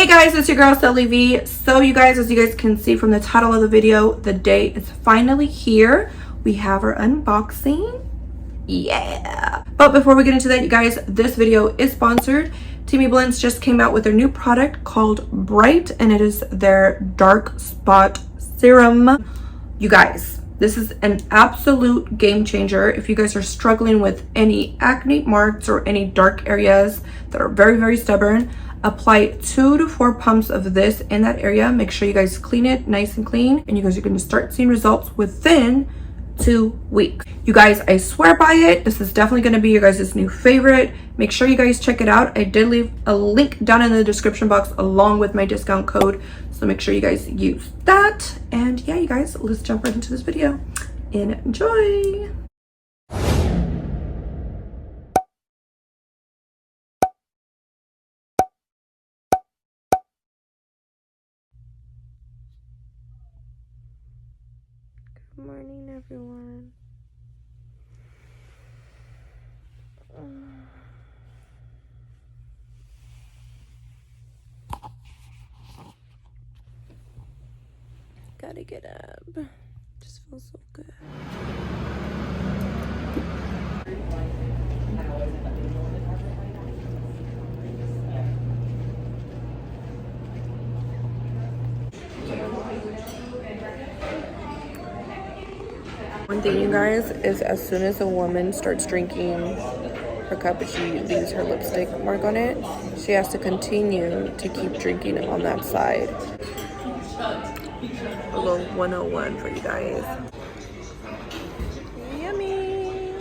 Guys, it's your girl Celi Vee. So you guys, as you guys can see from the title of the video, the day is finally here. We have our unboxing. Yeah. But before we get into that, you guys, this video is sponsored. Teamy Blends just came out with their new product called Bright, and it is their dark spot serum. You guys, this is an absolute game changer. If you guys are struggling with any acne marks or any dark areas that are very stubborn, apply 2 to 4 pumps of this in that area. Make sure you guys clean it nice and clean, and you guys are going to start seeing results within 2 weeks. You guys, I swear by it. This is definitely going to be your guys' new favorite. Make sure you guys check it out. I did leave a link down in the description box along with my discount code, so make sure you guys use that. And yeah, you guys, let's jump right into this video. Enjoy. Good morning, everyone. Gotta get up. Just feels so good. One thing, you guys, is as soon as a woman starts drinking her cup and she leaves her lipstick mark on it, she has to continue to keep drinking on that side. A little 101 for you guys. Yummy!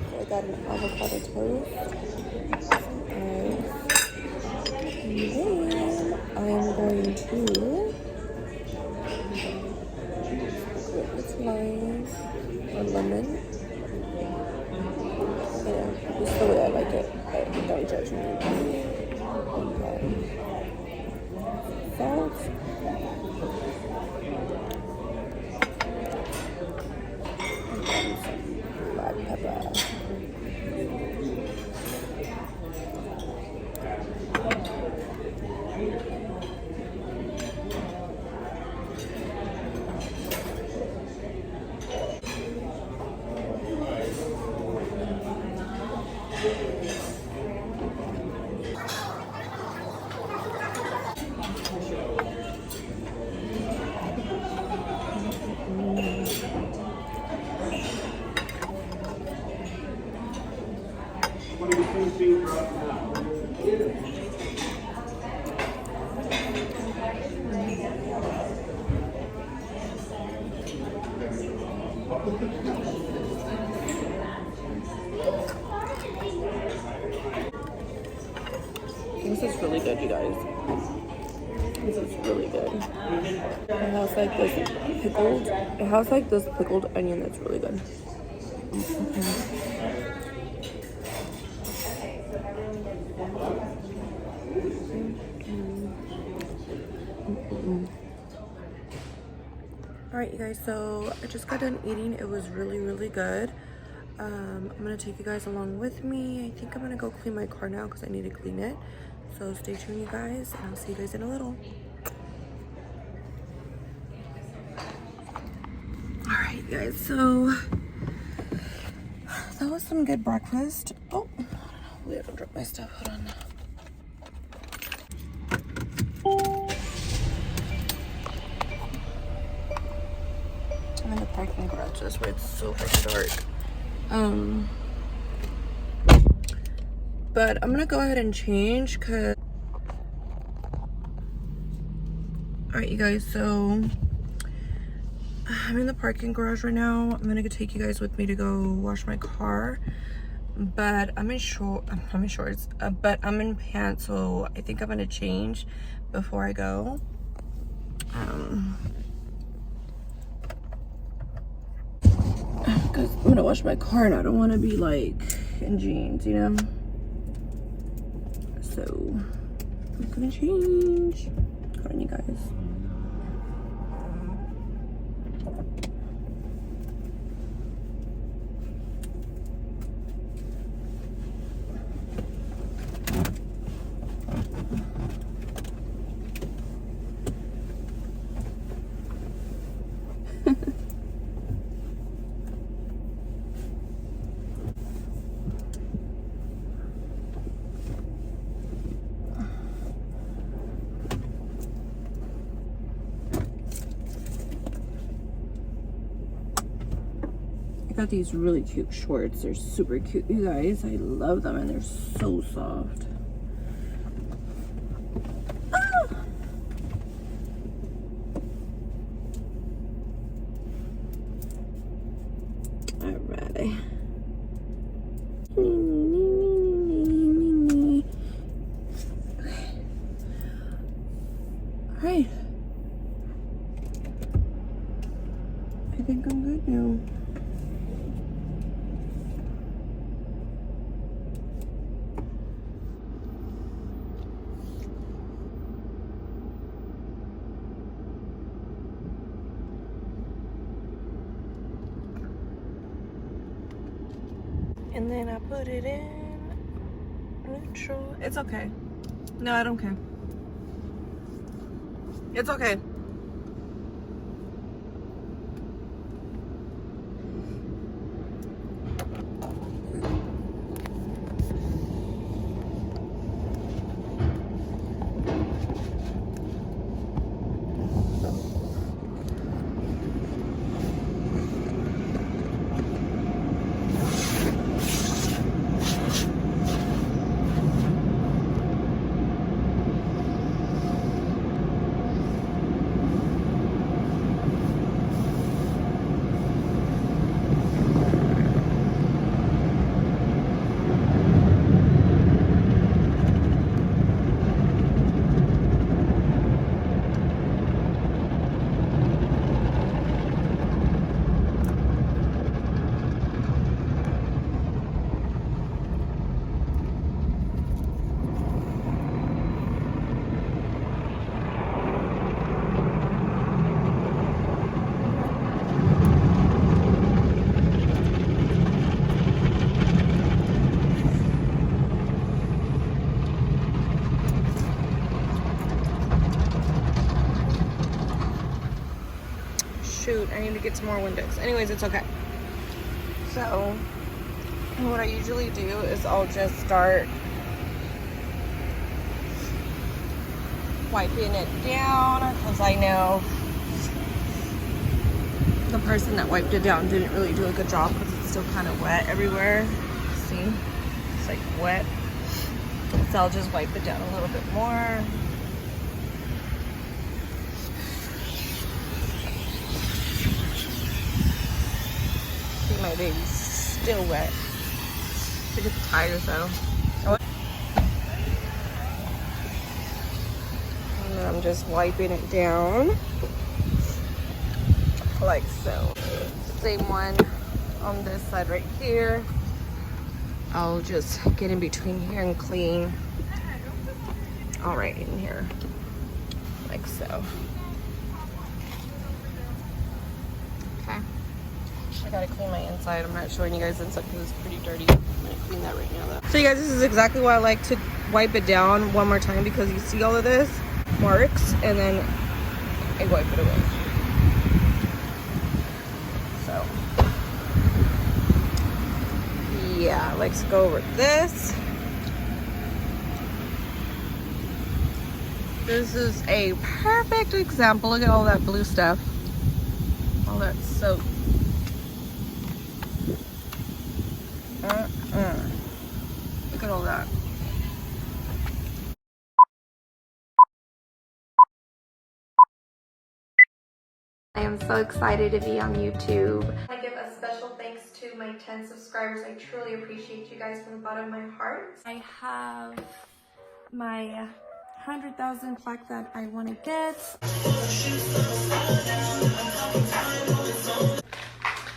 So I got an avocado toast. And then I am going to lime or lemon. Yeah, this is the way I like it. Don't judge me. Okay. Salt. And then some black pepper. This is really good, you guys. This is really good. It has like this pickled. It has like this pickled onion that's really good. Alright, you guys, so I just got done eating. It was really good. I'm gonna take you guys along with me. I think I'm gonna go clean my car now because I need to clean it. So stay tuned, you guys, and I'll see you guys in a little. Alright, guys, so that was some good breakfast. Oh, hopefully I don't drop my stuff. Hold on. I'm in the parking garage. That's why it's so freaking dark. But I'm gonna go ahead and change because alright, you guys, so I'm in the parking garage right now. I'm gonna take you guys with me to go wash my car, but I'm in shorts, but I'm in pants, so I think I'm gonna change before I go. Because I'm gonna wash my car and I don't want to be like in jeans, you know. So I'm gonna change. Hold on, you guys. got these really cute shorts. They're super cute, you guys. I love them and they're so soft. Ah! Alrighty. Alright. I think I'm good now. And then I put it in neutral. It's okay. No, I don't care. It's okay. Shoot, I need to get some more windows. Anyways, it's okay. So, what I usually do is I'll just start wiping it down because I know the person that wiped it down didn't really do a good job because it's still kind of wet everywhere. See? It's like wet. So I'll just wipe it down a little bit more. My baby's still wet. Look at the tires though. And then I'm just wiping it down like so. Same one on this side right here. I'll just get in between here and clean all right in here like so. I gotta clean my inside. I'm not showing you guys inside because it's pretty dirty. I'm gonna clean that right now though. So you guys, this is exactly why I like to wipe it down one more time because you see all of this marks and then I wipe it away. So yeah, let's go over this. This is a perfect example. Look at all that blue stuff. All that soap. Look at all that. I am so excited to be on YouTube. I want to give a special thanks to my 10 subscribers. I truly appreciate you guys from the bottom of my heart. I have my 100,000 plaque that I want to get.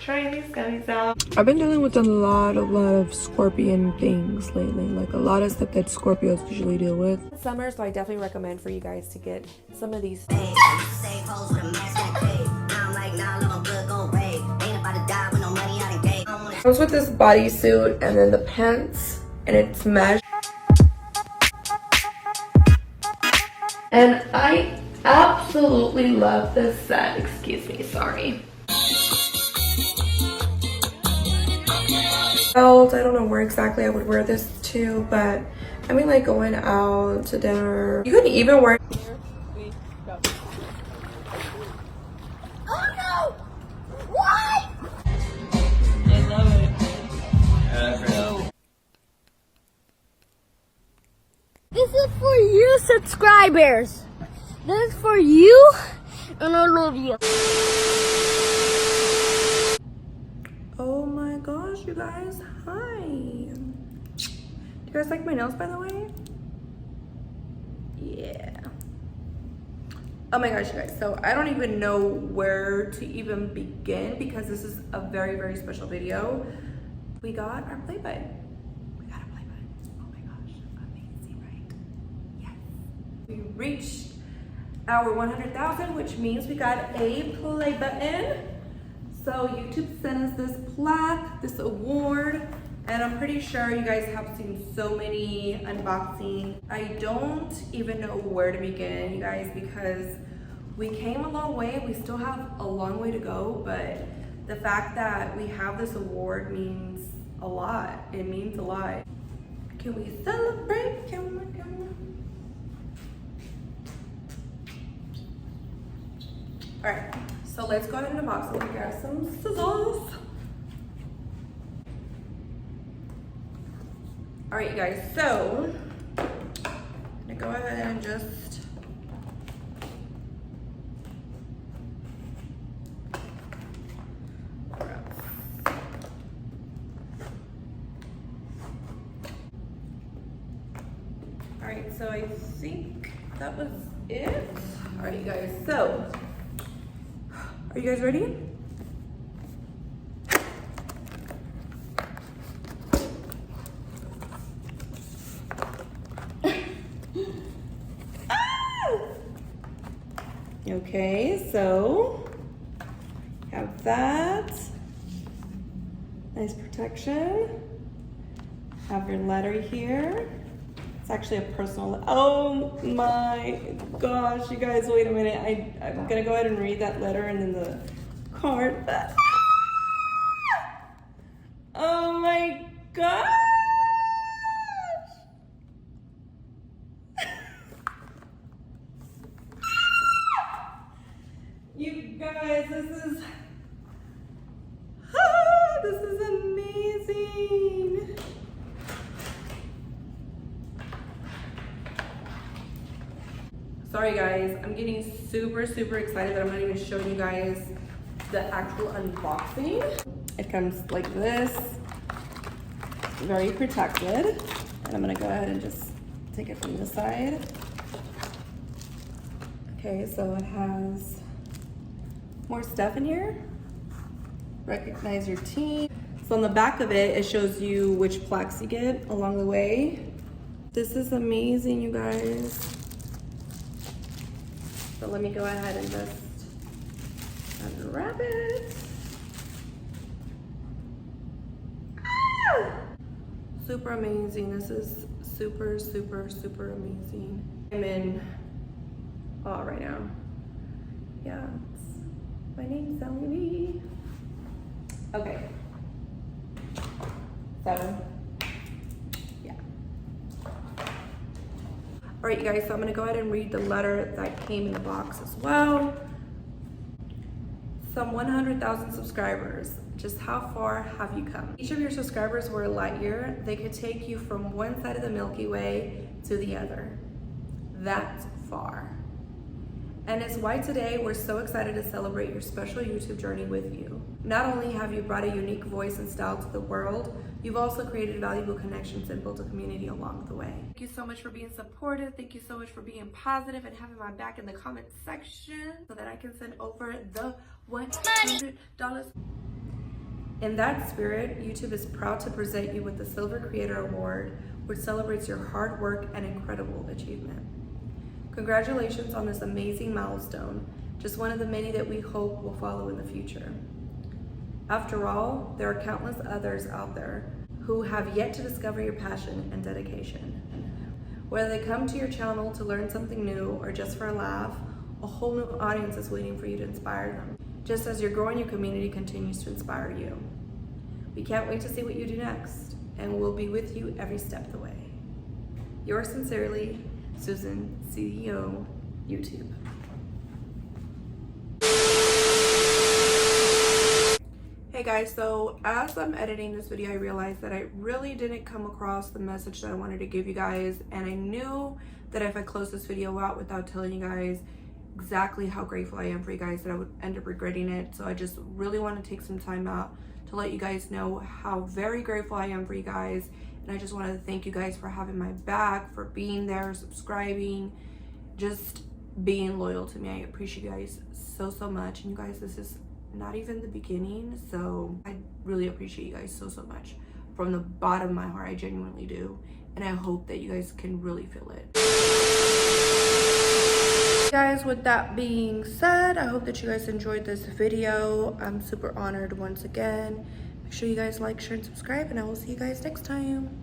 Trying these gummies out. I've been dealing with a lot of scorpion things lately, like a lot of stuff that Scorpios usually deal with. Summer, so I definitely recommend for you guys to get some of these. Comes with this bodysuit and then the pants, and it's mesh. And I absolutely love this set. Excuse me, sorry. Belt. I don't know where exactly I would wear this to, but I mean like going out to dinner. You could even wear. Here we go. Oh no! What? subscribers. This is for you, and I love you. Oh my gosh, you guys, hi. Do you guys like my nails, by the way? Yeah. Oh my gosh, you guys, so I don't even know where to even begin because this is a very, very special video. We got our play button. We got a play button. Oh my gosh, amazing, right? Yes. We reached our 100,000, which means we got a play button. So YouTube sent us this plaque, this award, and I'm pretty sure you guys have seen so many unboxing. I don't even know where to begin, you guys, because we came a long way. We still have a long way to go, but the fact that we have this award means a lot. It means a lot. Can we celebrate? Come on, come on. All right, so let's go ahead and unbox it. We got some scissors. All right, you guys, so I'm gonna go ahead and just all right, so I think that was it. All right, you guys, so are you guys ready? Okay, so have that. Nice protection. Have your letter here. It's actually a personal. Oh my gosh, you guys, wait a minute. I'm gonna go ahead and read that letter and then the card. Oh my gosh. You guys, this is amazing. Sorry guys, I'm getting super excited that I'm not even showing you guys the actual unboxing. It comes like this, very protected. And I'm gonna go ahead and just take it from this side. Okay, so it has more stuff in here. Recognize your team. So on the back of it, it shows you which plaques you get along the way. This is amazing, you guys. So let me go ahead and just unwrap it. Ah! Super amazing. This is super amazing. I'm in awe right now. Yeah. My name's Celi Vee. Okay. So, yeah. All right, you guys, so I'm gonna go ahead and read the letter that came in the box as well. Some 100,000 subscribers. Just how far have you come? Each of your subscribers were a light year. They could take you from one side of the Milky Way to the other. That's far. And it's why today we're so excited to celebrate your special YouTube journey with you. Not only have you brought a unique voice and style to the world, you've also created valuable connections and built a community along the way. Thank you so much for being supportive. Thank you so much for being positive and having my back in the comment section so that I can send over the $100. In that spirit, YouTube is proud to present you with the Silver Creator Award, which celebrates your hard work and incredible achievement. Congratulations on this amazing milestone, just one of the many that we hope will follow in the future. After all, there are countless others out there who have yet to discover your passion and dedication. Whether they come to your channel to learn something new or just for a laugh, a whole new audience is waiting for you to inspire them, just as your growing your community continues to inspire you. We can't wait to see what you do next, and we'll be with you every step of the way. Yours sincerely, Susan, CEO, YouTube. Hey guys, so as I'm editing this video, I realized that I really didn't come across the message that I wanted to give you guys, and I knew that if I close this video out without telling you guys exactly how grateful I am for you guys, that I would end up regretting it. So I just really want to take some time out to let you guys know how very grateful I am for you guys. And I just wanted to thank you guys for having my back, for being there, subscribing, just being loyal to me. I appreciate you guys so much. And you guys, this is not even the beginning, so I really appreciate you guys so much from the bottom of my heart. I genuinely do, and I hope that you guys can really feel it. Guys, with that being said, I hope that you guys enjoyed this video. I'm super honored once again. Make sure you guys like, share, and subscribe, and I will see you guys next time.